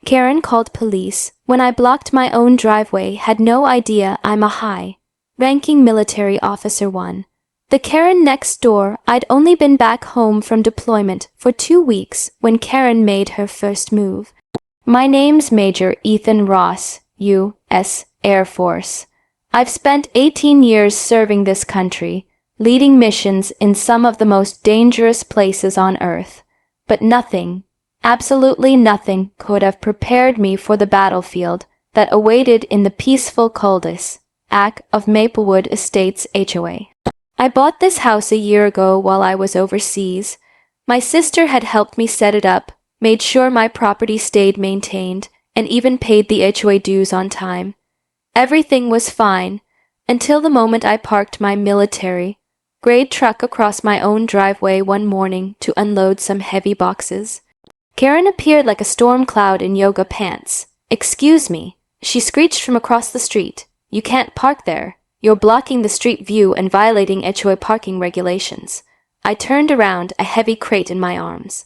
Karen called police when I blocked my own driveway, had no idea I'm a high-ranking military officer. 1. The Karen next door. I'd only been back home from deployment for 2 weeks when Karen made her first move. My name's Major Ethan Ross, U.S. Air Force. I've spent 18 years serving this country, leading missions in some of the most dangerous places on Earth. But nothing, absolutely nothing, could have prepared me for the battlefield that awaited in the peaceful cul-de-sac of Maplewood Estates HOA. I bought this house a year ago while I was overseas. My sister had helped me set it up, made sure my property stayed maintained, and even paid the HOA dues on time. Everything was fine until the moment I parked my military-grade truck across my own driveway one morning to unload some heavy boxes. Karen appeared like a storm cloud in yoga pants. "Excuse me," she screeched from across the street. "You can't park there. You're blocking the street view and violating HOA parking regulations." I turned around, a heavy crate in my arms.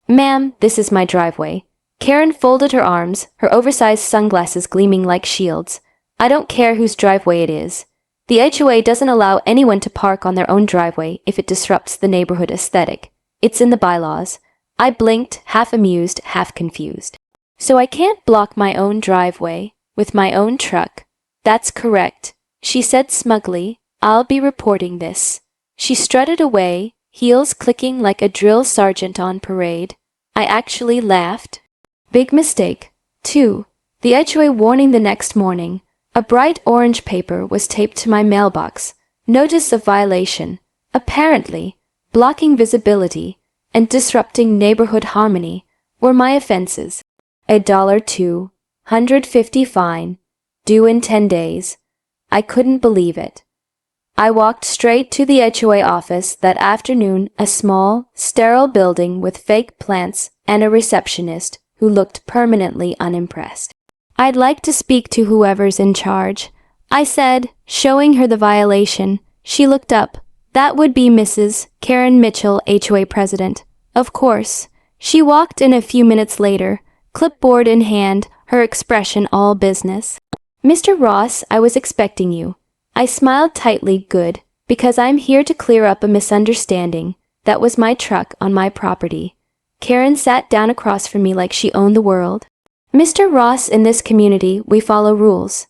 "Ma'am, this is my driveway." Karen folded her arms, her oversized sunglasses gleaming like shields. "I don't care whose driveway it is. The HOA doesn't allow anyone to park on their own driveway if it disrupts the neighborhood aesthetic. It's in the bylaws." I blinked, half amused, half confused. "So I can't block my own driveway with my own truck?" "That's correct," she said smugly. "I'll be reporting this." She strutted away, heels clicking like a drill sergeant on parade. I actually laughed. Big mistake. 2. The HOA warning the next morning. A bright orange paper was taped to my mailbox. Notice of violation. Apparently, blocking visibility and disrupting neighborhood harmony were my offenses. $250 fine, due in 10 days. I couldn't believe it. I walked straight to the HOA office that afternoon, a small, sterile building with fake plants and a receptionist who looked permanently unimpressed. "I'd like to speak to whoever's in charge," I said, showing her the violation. She looked up. "That would be Mrs. Karen Mitchell, HOA President." Of course. She walked in a few minutes later, clipboard in hand, her expression all business. "Mr. Ross, I was expecting you." I smiled tightly. "Good, because I'm here to clear up a misunderstanding. That was my truck on my property." Karen sat down across from me like she owned the world. "Mr. Ross, in this community, we follow rules.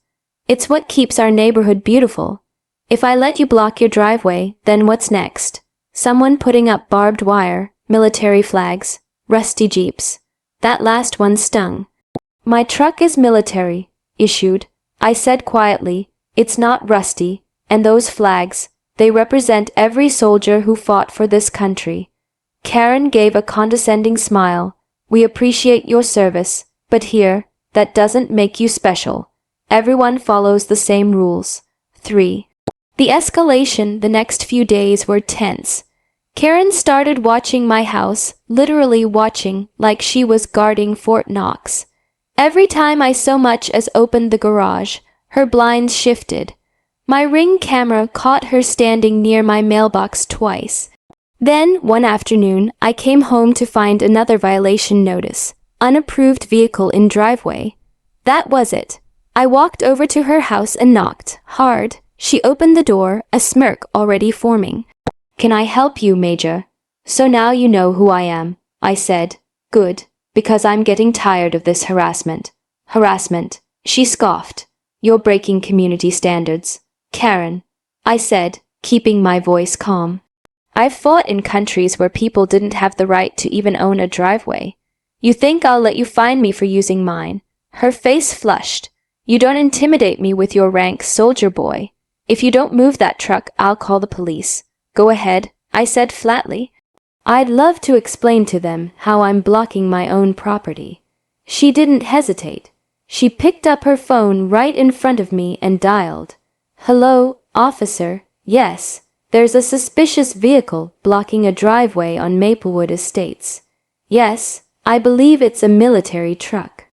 It's what keeps our neighborhood beautiful. If I let you block your driveway, then what's next? Someone putting up barbed wire, military flags, rusty jeeps." That last one stung. "My truck is military issued," I said quietly. "It's not rusty, and those flags, they represent every soldier who fought for this country." Karen gave a condescending smile. "We appreciate your service, but here, that doesn't make you special. Everyone follows the same rules." 3. The escalation the next few days were tense. Karen started watching my house, literally watching, like she was guarding Fort Knox. Every time I so much as opened the garage, her blinds shifted. My Ring camera caught her standing near my mailbox twice. Then, one afternoon, I came home to find another violation notice. "Unapproved vehicle in driveway." That was it. I walked over to her house and knocked hard. She opened the door, a smirk already forming. "Can I help you, Major?" "So now you know who I am," I said. "Good, because I'm getting tired of this harassment." "Harassment?" She scoffed. "You're breaking community standards." "Karen," I said, keeping my voice calm. "I've fought in countries where people didn't have the right to even own a driveway. You think I'll let you fine me for using mine?" Her face flushed. "You don't intimidate me with your rank, soldier boy. If you don't move that truck, I'll call the police." "Go ahead," I said flatly. "I'd love to explain to them how I'm blocking my own property." She didn't hesitate. She picked up her phone right in front of me and dialed. "Hello, officer. Yes, there's a suspicious vehicle blocking a driveway on Maplewood Estates. Yes, I believe it's a military truck."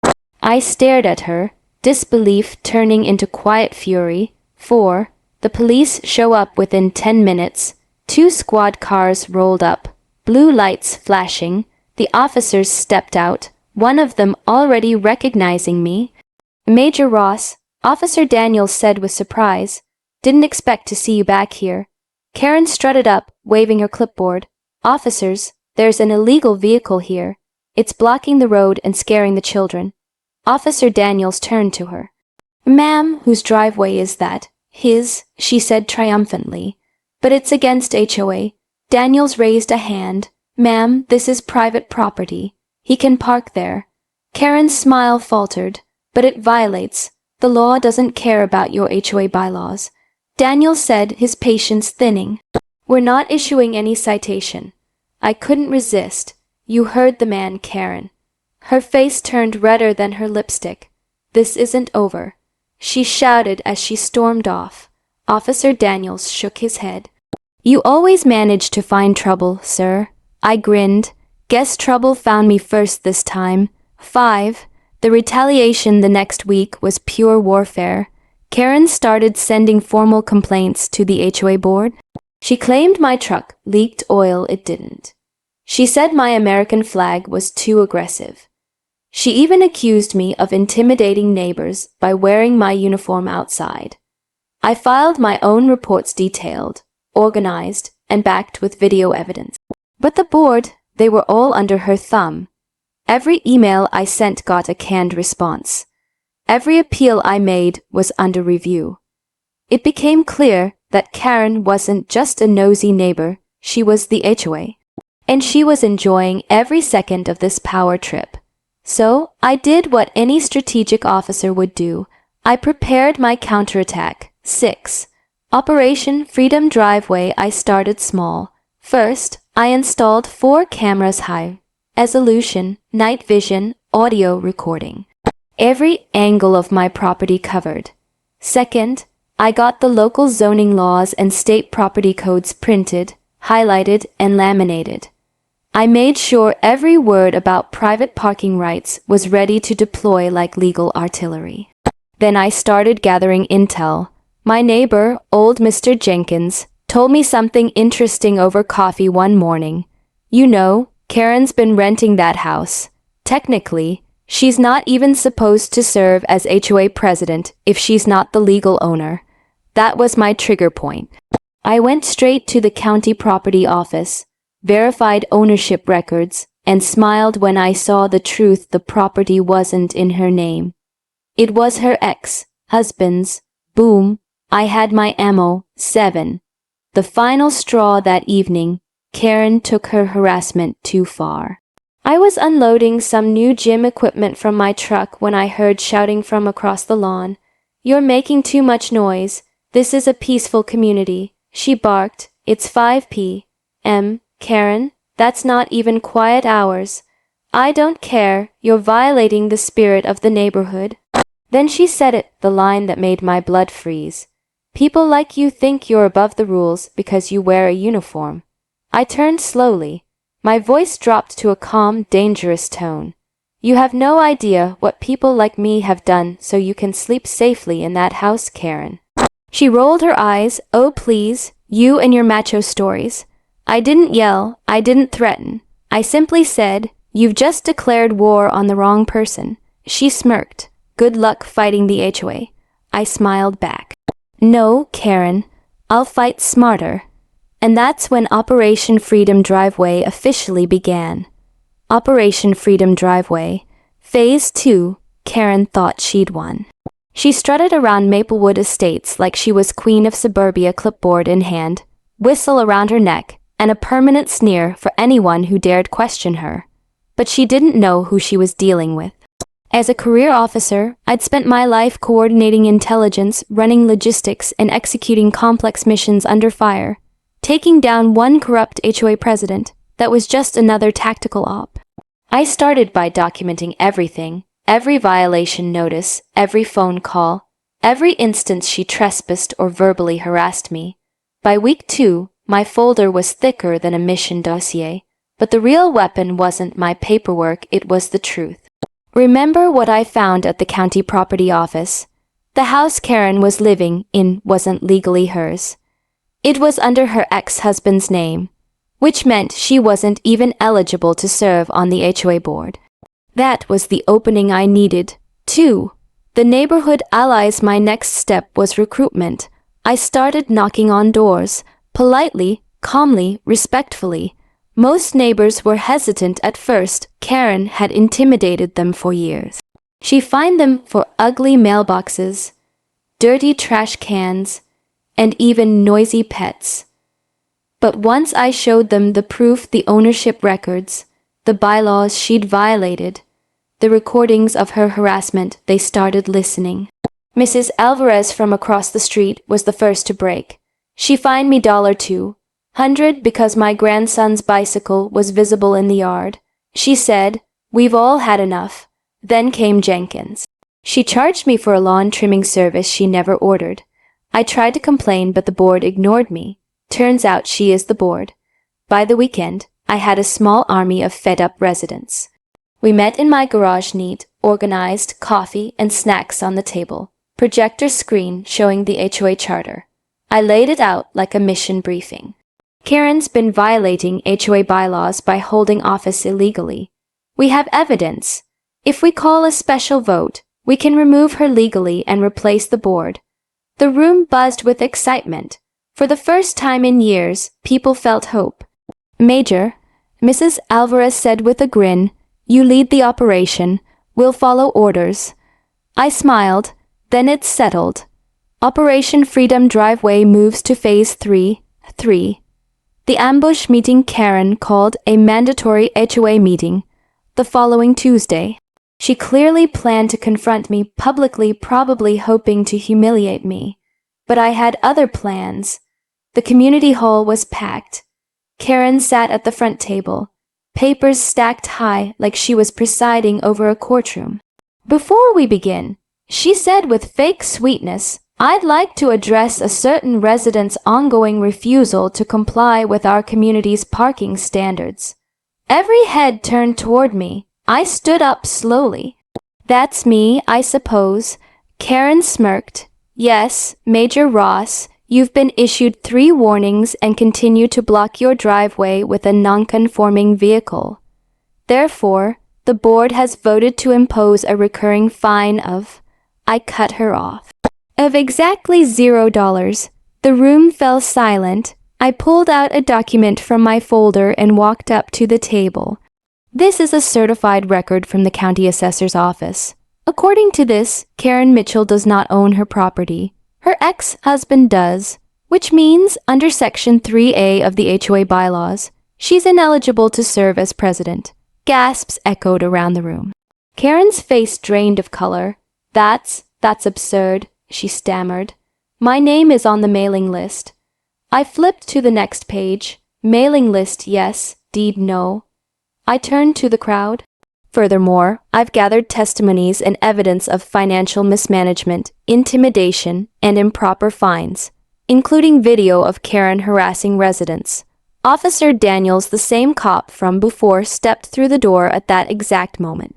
I stared at her, disbelief turning into quiet fury. 4. The police show up within 10 minutes. 2 squad cars rolled up, blue lights flashing. The officers stepped out, one of them already recognizing me. "Major Ross," Officer Daniels said with surprise. "Didn't expect to see you back here." Karen strutted up, waving her clipboard. "Officers, there's an illegal vehicle here. It's blocking the road and scaring the children." Officer Daniels turned to her. "Ma'am, whose driveway is that?" "His," she said triumphantly. "But it's against HOA." Daniels raised a hand. "Ma'am, this is private property. He can park there." Karen's smile faltered. "But it violates. The law doesn't care about your HOA bylaws." Daniels said, his patience thinning. "We're not issuing any citation." I couldn't resist. "You heard the man, Karen." Her face turned redder than her lipstick. "This isn't over," she shouted as she stormed off. Officer Daniels shook his head. "You always manage to find trouble, sir." I grinned. "Guess trouble found me first this time." 5. The retaliation the next week was pure warfare. Karen started sending formal complaints to the HOA board. She claimed my truck leaked oil it didn't. She said my American flag was too aggressive. She even accused me of intimidating neighbors by wearing my uniform outside. I filed my own reports detailed, organized, and backed with video evidence. But the board, they were all under her thumb. Every email I sent got a canned response. Every appeal I made was under review. It became clear that Karen wasn't just a nosy neighbor, she was the HOA. And she was enjoying every second of this power trip. So I did what any strategic officer would do. I prepared my counterattack. 6. Operation Freedom Driveway. I started small. First, I installed 4 cameras high resolution, night vision, audio recording. Every angle of my property covered. Second, I got the local zoning laws and state property codes printed, highlighted, and laminated. I made sure every word about private parking rights was ready to deploy like legal artillery. Then I started gathering intel. My neighbor, old Mr. Jenkins, told me something interesting over coffee one morning. "You know, Karen's been renting that house. Technically, she's not even supposed to serve as HOA president if she's not the legal owner." That was my trigger point. I went straight to the county property office, verified ownership records, and smiled when I saw the truth: the property wasn't in her name. It was her ex-husband's. Boom, I had my ammo. 7. The final straw that evening, Karen took her harassment too far. I was unloading some new gym equipment from my truck when I heard shouting from across the lawn. "You're making too much noise. This is a peaceful community," she barked. "It's 5 p.m., Karen. That's not even quiet hours." "I don't care. You're violating the spirit of the neighborhood." Then she said it, the line that made my blood freeze. "People like you think you're above the rules because you wear a uniform." I turned slowly. My voice dropped to a calm, dangerous tone. "You have no idea what people like me have done so you can sleep safely in that house, Karen." She rolled her eyes. "Oh please, you and your macho stories." I didn't yell, I didn't threaten. I simply said, "You've just declared war on the wrong person." She smirked. "Good luck fighting the HOA." I smiled back. "No, Karen, I'll fight smarter." And that's when Operation Freedom Driveway officially began. Operation Freedom Driveway. Phase 2, Karen thought she'd won. She strutted around Maplewood Estates like she was queen of suburbia, clipboard in hand, whistle around her neck, and a permanent sneer for anyone who dared question her. But she didn't know who she was dealing with. As a career officer, I'd spent my life coordinating intelligence, running logistics, and executing complex missions under fire. Taking down one corrupt HOA president, that was just another tactical op. I started by documenting everything, every violation notice, every phone call, every instance she trespassed or verbally harassed me. By week 2, my folder was thicker than a mission dossier, but the real weapon wasn't my paperwork, it was the truth. Remember what I found at the county property office? The house Karen was living in wasn't legally hers. It was under her ex-husband's name, which meant she wasn't even eligible to serve on the HOA board. That was the opening I needed. 2. The neighborhood allies. My next step was recruitment. I started knocking on doors, politely, calmly, respectfully. Most neighbors were hesitant at first. Karen had intimidated them for years. She fined them for ugly mailboxes, dirty trash cans, and even noisy pets. But once I showed them the proof, the ownership records, the bylaws she'd violated, the recordings of her harassment, they started listening. Mrs. Alvarez from across the street was the first to break. She fined me $200 because my grandson's bicycle was visible in the yard. She said, "We've all had enough." Then came Jenkins. She charged me for a lawn trimming service she never ordered. I tried to complain, but the board ignored me. Turns out she is the board. By the weekend, I had a small army of fed-up residents. We met in my garage, neat, organized, coffee and snacks on the table, projector screen showing the HOA charter. I laid it out like a mission briefing. Karen's been violating HOA bylaws by holding office illegally. We have evidence. If we call a special vote, we can remove her legally and replace the board. The room buzzed with excitement. For the first time in years, people felt hope. "Major," Mrs. Alvarez said with a grin, "you lead the operation. We'll follow orders." I smiled. Then it's settled. Operation Freedom Driveway moves to Phase 3. The ambush meeting. Karen called a mandatory HOA meeting the following Tuesday. She clearly planned to confront me publicly, probably hoping to humiliate me. But I had other plans. The community hall was packed. Karen sat at the front table, papers stacked high like she was presiding over a courtroom. "Before we begin," she said with fake sweetness, "I'd like to address a certain resident's ongoing refusal to comply with our community's parking standards." Every head turned toward me. I stood up slowly. "That's me, I suppose." Karen smirked. "Yes, Major Ross, you've been issued 3 warnings and continue to block your driveway with a non-conforming vehicle. Therefore, the board has voted to impose a recurring fine of—" I cut her off. "Of exactly $0. The room fell silent. I pulled out a document from my folder and walked up to the table. This is a certified record from the county assessor's office. According to this, Karen Mitchell does not own her property. Her ex-husband does, which means under Section 3A of the HOA bylaws, she's ineligible to serve as president." Gasps echoed around the room. Karen's face drained of color. That's absurd," she stammered. "My name is on the mailing list." I flipped to the next page. Mailing list, yes. Deed, no. I turned to the crowd. "Furthermore, I've gathered testimonies and evidence of financial mismanagement, intimidation, and improper fines, including video of Karen harassing residents. Officer Daniels, the same cop from before, stepped through the door at that exact moment.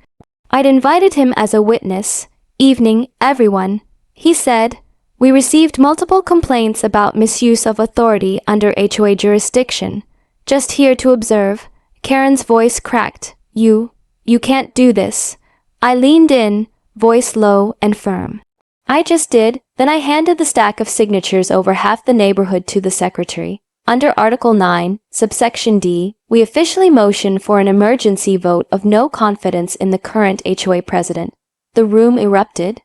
I'd invited him as a witness. "Evening, everyone," he said. "We received multiple complaints about misuse of authority under HOA jurisdiction. Just here to observe." Karen's voice cracked. You can't do this." I leaned in, voice low and firm. "I just did." Then I handed the stack of signatures over half the neighborhood to the secretary. Under Article 9, subsection D, we officially motion for an emergency vote of no confidence in the current HOA president. The room erupted.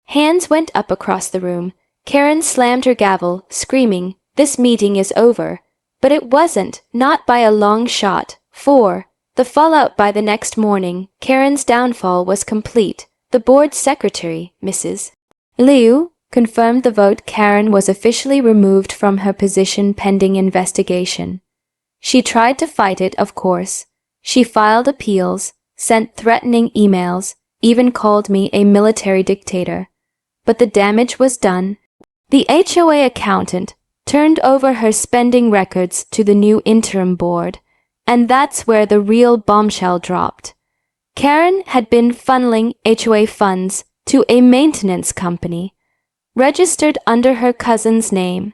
Hands went up across the room. Karen slammed her gavel, screaming, "This meeting is over." But it wasn't, not by a long shot. The fallout by the next morning, Karen's downfall was complete. The board secretary, Mrs. Liu, confirmed the vote. Karen was officially removed from her position pending investigation. She tried to fight it, of course. She filed appeals, sent threatening emails, even called me a military dictator. But the damage was done. The HOA accountant turned over her spending records to the new interim board. And that's where the real bombshell dropped. Karen had been funneling HOA funds to a maintenance company, registered under her cousin's name,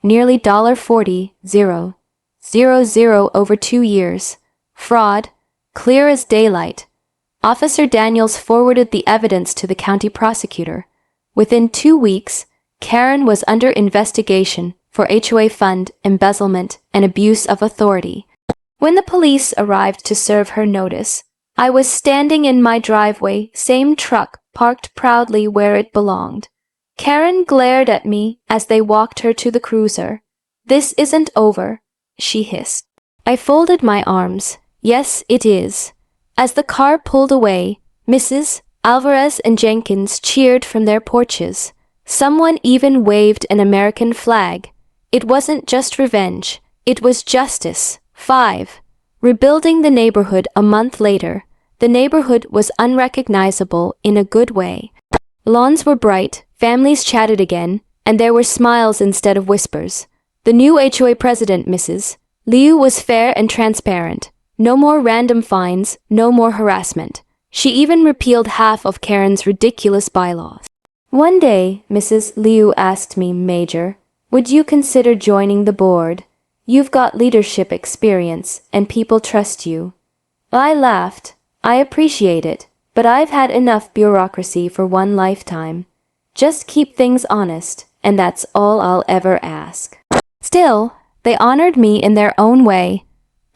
nearly $40,000 over 2 years. Fraud, clear as daylight. Officer Daniels forwarded the evidence to the county prosecutor. Within 2 weeks, Karen was under investigation for HOA fund embezzlement and abuse of authority. When the police arrived to serve her notice, I was standing in my driveway, same truck parked proudly where it belonged. Karen glared at me as they walked her to the cruiser. "This isn't over," she hissed. I folded my arms. "Yes, it is." As the car pulled away, Mrs. Alvarez and Jenkins cheered from their porches. Someone even waved an American flag. It wasn't just revenge, it was justice. 5. Rebuilding the neighborhood a month later, the neighborhood was unrecognizable in a good way. Lawns were bright, families chatted again, and there were smiles instead of whispers. The new HOA president, Mrs. Liu, was fair and transparent. No more random fines, no more harassment. She even repealed half of Karen's ridiculous bylaws. One day, Mrs. Liu asked me, "Major, would you consider joining the board? You've got leadership experience, and people trust you." I laughed. "I appreciate it, but I've had enough bureaucracy for one lifetime. Just keep things honest, and that's all I'll ever ask." Still, they honored me in their own way.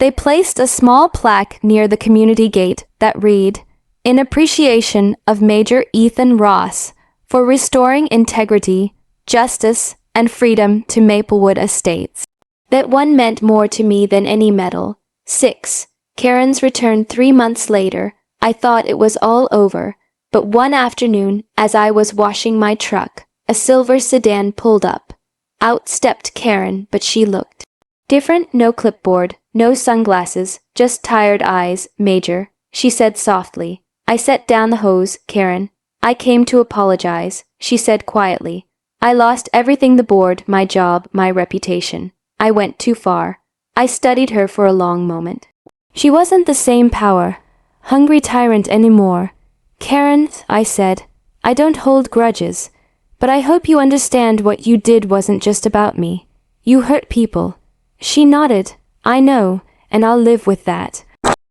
They placed a small plaque near the community gate that read, "In appreciation of Major Ethan Ross for restoring integrity, justice, and freedom to Maplewood Estates." That one meant more to me than any medal. 6. Karen's return 3 months later. I thought it was all over, but one afternoon, as I was washing my truck, a silver sedan pulled up. Out stepped Karen, but she looked different. No clipboard, no sunglasses, just tired eyes. "Major," she said softly. I set down the hose. "Karen, I came to apologize," she said quietly. "I lost everything, the board, my job, my reputation. I went too far." I studied her for a long moment. She wasn't the same hungry tyrant anymore. "Karen," I said, "I don't hold grudges, but I hope you understand what you did wasn't just about me. You hurt people." She nodded. "I know, and I'll live with that."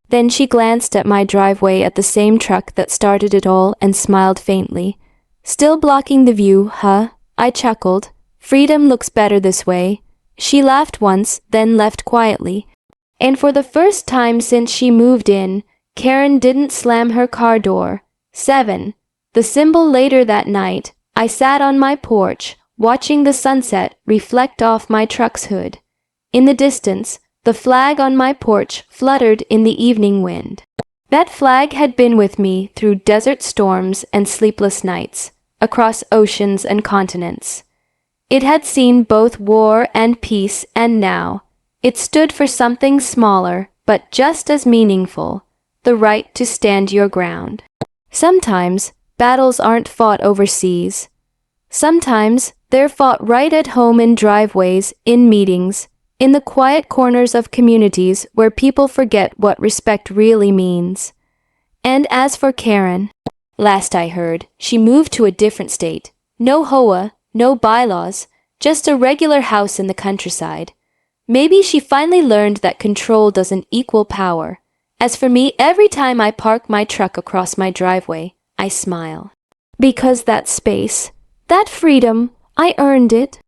Then she glanced at my driveway, at the same truck that started it all, and smiled faintly. "Still blocking the view, huh?" I chuckled. "Freedom looks better this way." She laughed once, then left quietly. And for the first time since she moved in, Karen didn't slam her car door. 7. The symbol. Later that night, I sat on my porch, watching the sunset reflect off my truck's hood. In the distance, the flag on my porch fluttered in the evening wind. That flag had been with me through desert storms and sleepless nights, across oceans and continents. It had seen both war and peace, and now it stood for something smaller, but just as meaningful: the right to stand your ground. Sometimes battles aren't fought overseas. Sometimes they're fought right at home, in driveways, in meetings, in the quiet corners of communities where people forget what respect really means. And as for Karen, last I heard, she moved to a different state. No HOA, no bylaws, just a regular house in the countryside. Maybe she finally learned that control doesn't equal power. As for me, every time I park my truck across my driveway, I smile. Because that space, that freedom, I earned it.